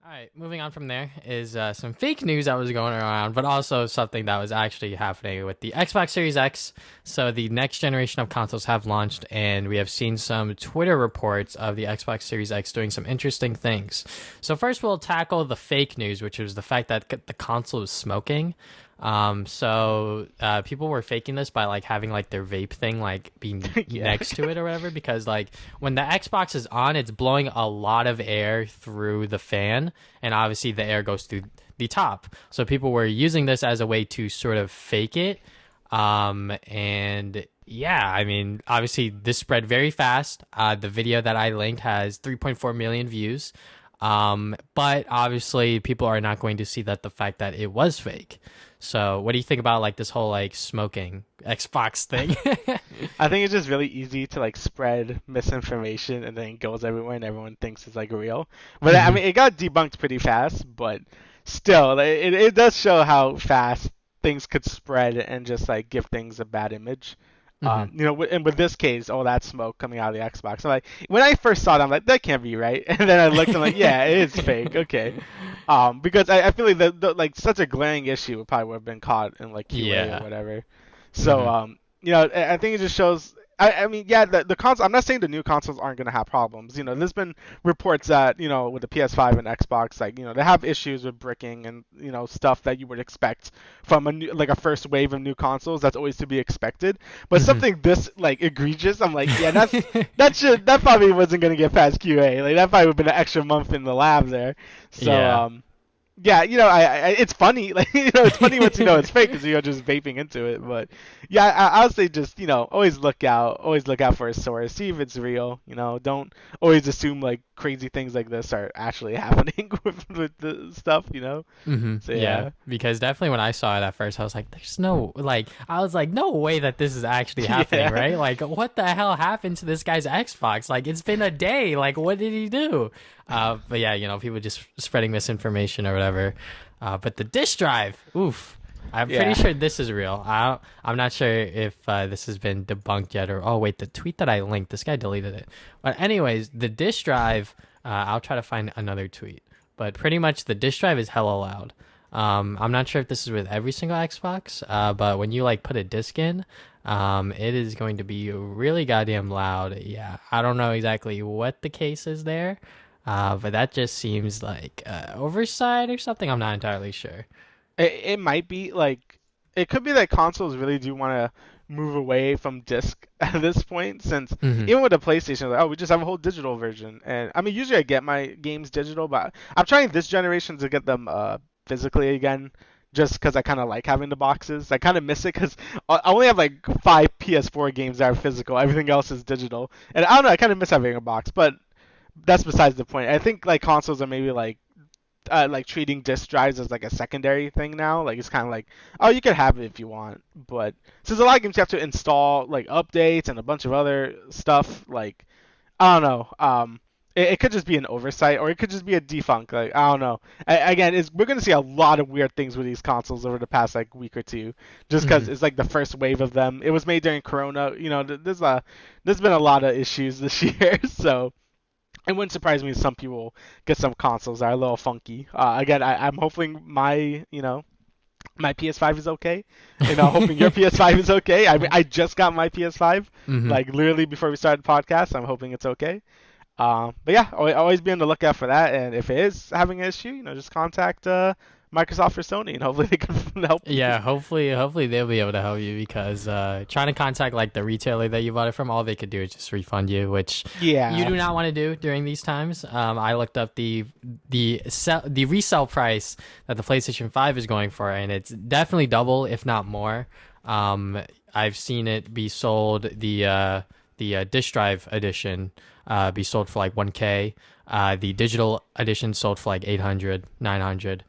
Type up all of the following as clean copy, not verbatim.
All right, moving on from there is some fake news that was going around, but also something that was actually happening with the Xbox Series X. So the next generation of consoles have launched, and we have seen some Twitter reports of the Xbox Series X doing some interesting things. So first, we'll tackle the fake news, which was the fact that the console was smoking. People were faking this by like having like their vape thing like being Yeah. next to it or whatever, because like when the Xbox is on, it's blowing a lot of air through the fan, and obviously the air goes through the top. So people were using this as a way to sort of fake it. And yeah, I mean, obviously this spread very fast. The video that I linked has 3.4 million views. But obviously people are not going to see that the fact that it was fake. So what do you think about like this whole like smoking Xbox thing? I think it's just really easy to like spread misinformation and then it goes everywhere and everyone thinks it's like real. But I Mhm. mean, it got debunked pretty fast, but still, like, it does show how fast things could spread and just like give things a bad image. Mhm. And with this case, all that smoke coming out of the Xbox. I'm like, when I first saw it, I'm like, that can't be right. And then I looked, I'm like, yeah, it is fake. Okay. Because I feel like like such a glaring issue probably would have been caught in like QA or Yeah. whatever. So Mhm. I think it just shows. I mean, yeah, the console. I'm not saying the new consoles aren't gonna have problems. There's been reports that with the PS5 and Xbox, like they have issues with bricking and stuff that you would expect from a first wave of new consoles. That's always to be expected. But Mhm. something this like egregious, I'm like, yeah, that probably wasn't gonna get past QA. Like that probably would have been an extra month in the lab there. So Yeah. yeah, it's funny. Like, it's funny once it's fake because you're just vaping into it. But yeah, I would say just always look out for a source, see if it's real. Don't always assume like crazy things like this are actually happening with the stuff. So Yeah, yeah, because definitely when I saw it at first, I was like, "There's no like," I was like, "No way that this is actually happening, yeah. right? Like, what the hell happened to this guy's Xbox? Like, it's been a day. Like, what did he do?" But yeah, people just spreading misinformation or whatever. But the disk drive, oof. I'm pretty Yeah. sure this is real. I'm not sure if this has been debunked yet, or oh wait, the tweet that I linked, this guy deleted it. But anyways, the disk drive, I'll try to find another tweet. But pretty much the disk drive is hella loud. I'm not sure if this is with every single Xbox, but when you like put a disc in, it is going to be really goddamn loud. Yeah, I don't know exactly what the case is there, but that just seems like oversight or something. I'm not entirely sure. It might be like it could be that consoles really do want to move away from disc at this point, since Hmm. even with the PlayStation, like, oh, we just have a whole digital version. And I mean, usually I get my games digital, but I'm trying this generation to get them physically again, just because I kind of like having the boxes. I kind of miss it because I only have like five PS4 games that are physical. Everything else is digital, and I don't know. I kind of miss having a box, but that's besides the point. I think like consoles are maybe like treating disk drives as like a secondary thing now. Like it's kind of like, oh, you can have it if you want, but since a lot of games you have to install like updates and a bunch of other stuff, like I don't know. It could just be an oversight, or it could just be a defunct. Like I don't know. Again, we're gonna see a lot of weird things with these consoles over the past like week or two, just because Hmm. it's like the first wave of them. It was made during Corona. There's been a lot of issues this year, so it wouldn't surprise me if some people get some consoles that are a little funky. Again, I'm hoping my PS5 is okay, and I'm hoping your PS5 is okay. I mean, I just got my PS5 Hmm. like literally before we started the podcast. So I'm hoping it's okay. But yeah, always be on the lookout for that. And if it is having an issue, just contact Microsoft or Sony, and hopefully they can help you. Yeah, hopefully they'll be able to help you because trying to contact like the retailer that you bought it from, all they could do is just refund you, which you Yeah. do not want to do during these times. I looked up the resale price that the PlayStation 5 is going for, and it's definitely double, if not more. I've seen it be sold the disk drive edition be sold for like 1K. The digital edition sold for like 800, 900.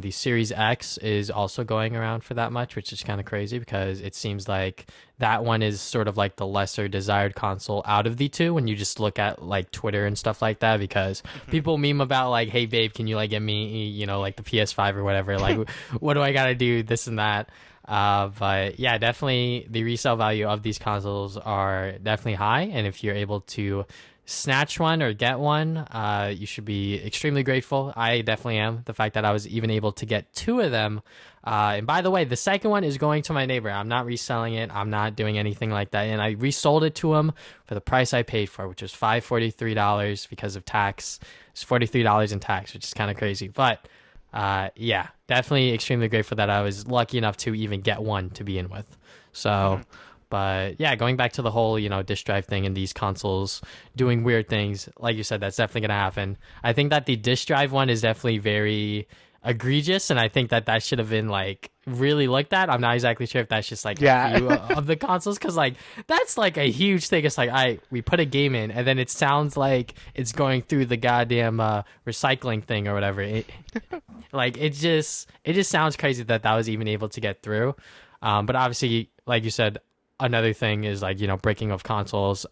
The Series X is also going around for that much, which is kind of crazy because it seems like that one is sort of like the lesser desired console out of the two when you just look at like Twitter and stuff like that, because people meme about like, hey babe, can you like get me, like the PS5 or whatever? Like, what do I gotta do? This and that. But yeah, definitely the resale value of these consoles are definitely high. And if you're able to snatch one or get one, you should be extremely grateful. I definitely am. The fact that I was even able to get two of them. And by the way, the second one is going to my neighbor. I'm not reselling it. I'm not doing anything like that. And I resold it to him for the price I paid for, which was $543 because of tax. It's $43 in tax, which is kind of crazy. But yeah, definitely extremely grateful that I was lucky enough to even get one to begin with. So, but yeah, going back to the whole, disk drive thing and these consoles doing weird things, like you said, that's definitely going to happen. I think that the disk drive one is definitely very egregious, and I think that that should have been like really looked at. I'm not exactly sure if that's just like a few of the consoles, because like that's like a huge thing. It's like we put a game in and then it sounds like it's going through the goddamn recycling thing or whatever. Like it just sounds crazy that that was even able to get through. But obviously, like you said, another thing is like, breaking of consoles.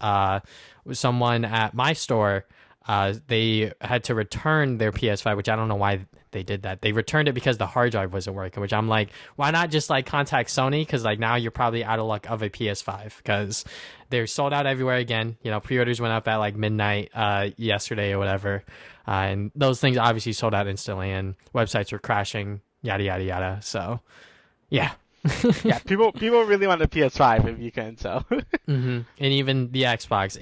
Someone at my store, they had to return their PS5, which I don't know why they did that. They returned it because the hard drive wasn't working, which I'm like, why not just like contact Sony? Because like now you're probably out of luck of a PS5 because they're sold out everywhere again. Pre-orders went up at like midnight yesterday or whatever. And those things obviously sold out instantly and websites were crashing, yada, yada, yada. So, yeah. Yeah, people really want the PS5 if you can tell. And even the Xbox.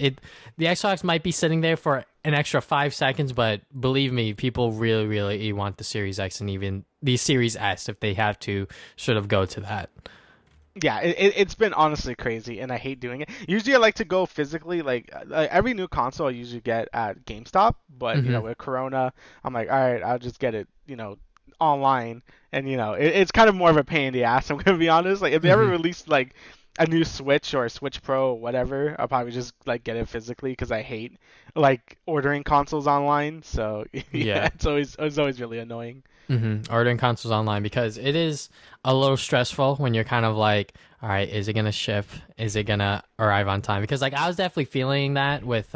The Xbox might be sitting there for an extra 5 seconds, but believe me, people really, really want the Series X and even the Series S if they have to sort of go to that. Yeah, it's been honestly crazy, and I hate doing it. Usually, I like to go physically. Like every new console, I usually get at GameStop. But with Corona, I'm like, all right, I'll just get it, online. And it's kind of more of a pain in the ass. I'm gonna be honest. Like if they ever release like a new Switch or a Switch Pro or whatever, I'll probably just like get it physically because I hate like ordering consoles online. So Yeah. it's always really annoying. Ordering consoles online because it is a little stressful when you're kind of like, all right, is it gonna ship? Is it gonna arrive on time? Because like I was definitely feeling that with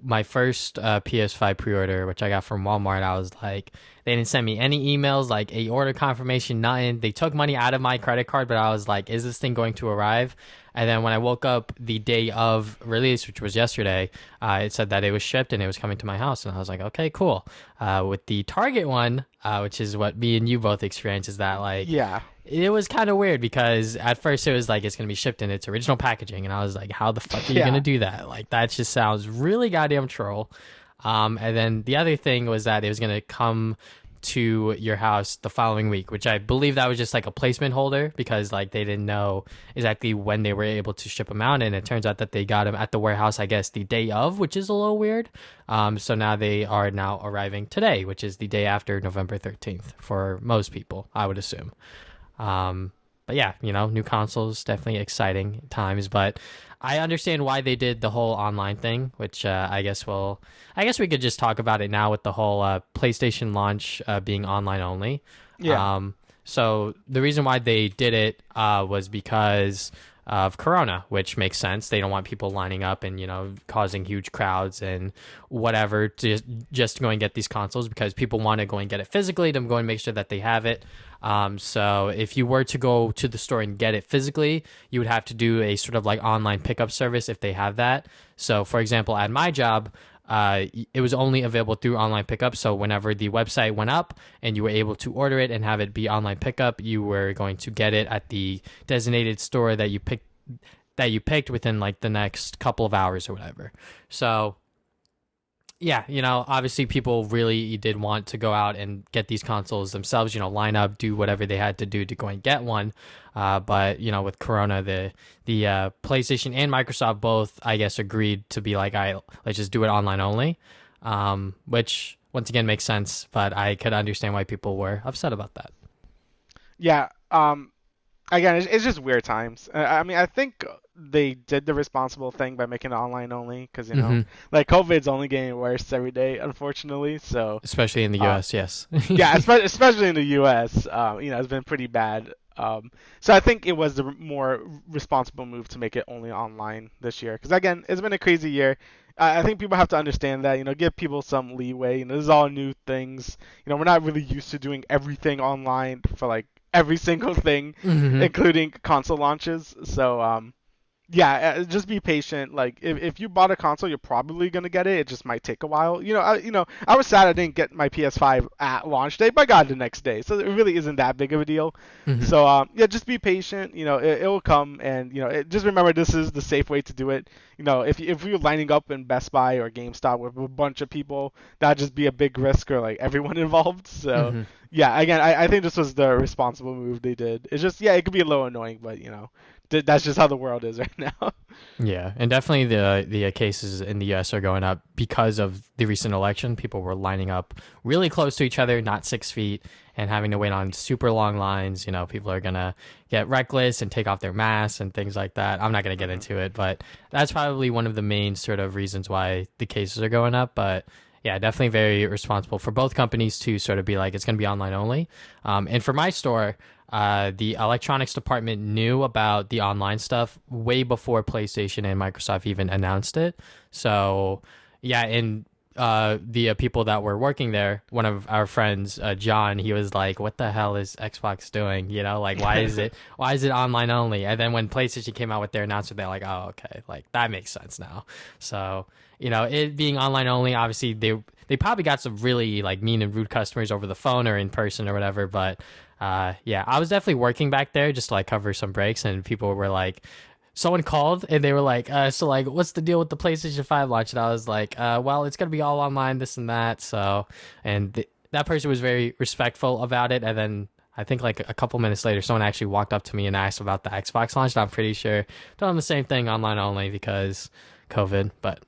my first PS5 pre-order, which I got from Walmart. I was like, they didn't send me any emails, like a order confirmation, nothing. They took money out of my credit card, but I was like, is this thing going to arrive? And then when I woke up the day of release, which was yesterday, it said that it was shipped and it was coming to my house. And I was like, okay, cool. With the Target one, which is what me and you both experienced, is that like, Yeah. it was kind of weird because at first it was like it's going to be shipped in its original packaging. And I was like, how the fuck are you going to do that? Like, that just sounds really goddamn troll. And then the other thing was that it was going to come to your house the following week, which I believe that was just like a placement holder because like they didn't know exactly when they were able to ship them out. And it turns out that they got them at the warehouse, I guess, the day of, which is a little weird. So now they are now arriving today, which is the day after November 13th for most people, I would assume. But yeah, new consoles, definitely exciting times, but I understand why they did the whole online thing, which I guess we could just talk about it now with the whole PlayStation launch being online only. Yeah. So the reason why they did it was because of Corona, which makes sense. They don't want people lining up and causing huge crowds and whatever to just go and get these consoles because people want to go and get it physically to go and make sure that they have it. So if you were to go to the store and get it physically, you would have to do a sort of like online pickup service if they have that. So for example, at my job, it was only available through online pickup. So whenever the website went up and you were able to order it and have it be online pickup, you were going to get it at the designated store that you picked within like the next couple of hours or whatever. So yeah, obviously people really did want to go out and get these consoles themselves, line up, do whatever they had to do to go and get one. But, with Corona, the PlayStation and Microsoft both, I guess, agreed to be like, all right, let's just do it online only, which once again makes sense. But I could understand why people were upset about that. Yeah. Again, it's just weird times. I mean, I think they did the responsible thing by making it online only because, like COVID's only getting worse every day, unfortunately. So especially in the US, yes. Yeah, especially in the US, it's been pretty bad. So I think it was the more responsible move to make it only online this year because, again, it's been a crazy year. I think people have to understand that, give people some leeway. This is all new things. We're not really used to doing everything online for like every single thing, including console launches. So, Yeah, just be patient. Like if you bought a console, you're probably gonna get it. It just might take a while. I was sad I didn't get my PS5 at launch day, but I got it the next day, so it really isn't that big of a deal. Hmm. So yeah, just be patient. It will come, and just remember this is the safe way to do it. If you're lining up in Best Buy or GameStop with a bunch of people, that'd just be a big risk for like everyone involved. So Hmm. yeah, again, I think this was the responsible move they did. It's just, yeah, it could be a little annoying, but that's just how the world is right now. Yeah, and definitely the cases in the U.S. are going up because of the recent election. People were lining up really close to each other, not 6 feet, and having to wait on super long lines. People are gonna get reckless and take off their masks and things like that. I'm not gonna get Mhm. into it, but that's probably one of the main sort of reasons why the cases are going up. But yeah, definitely very responsible for both companies to sort of be like it's gonna be online only. And for my store, the electronics department knew about the online stuff way before PlayStation and Microsoft even announced it. So, yeah, and the people that were working there, one of our friends, John, he was like, "What the hell is Xbox doing? Like why is it online only?" And then when PlayStation came out with their announcement, they're like, "Oh, okay, like that makes sense now." So, it being online only, obviously they probably got some really like mean and rude customers over the phone or in person or whatever, but yeah, I was definitely working back there just to like cover some breaks, and people were like, someone called and they were like, so like, what's the deal with the PlayStation 5 launch? And I was like, well, it's gonna be all online, this and that. So, and that person was very respectful about it. And then I think like a couple minutes later, someone actually walked up to me and asked about the Xbox launch. And I'm pretty sure told them the same thing, online only because COVID. But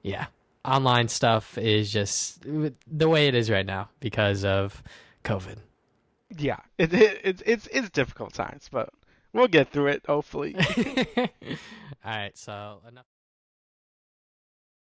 yeah, online stuff is just the way it is right now because of COVID. Yeah, it's difficult times, but we'll get through it hopefully. All right, so enough.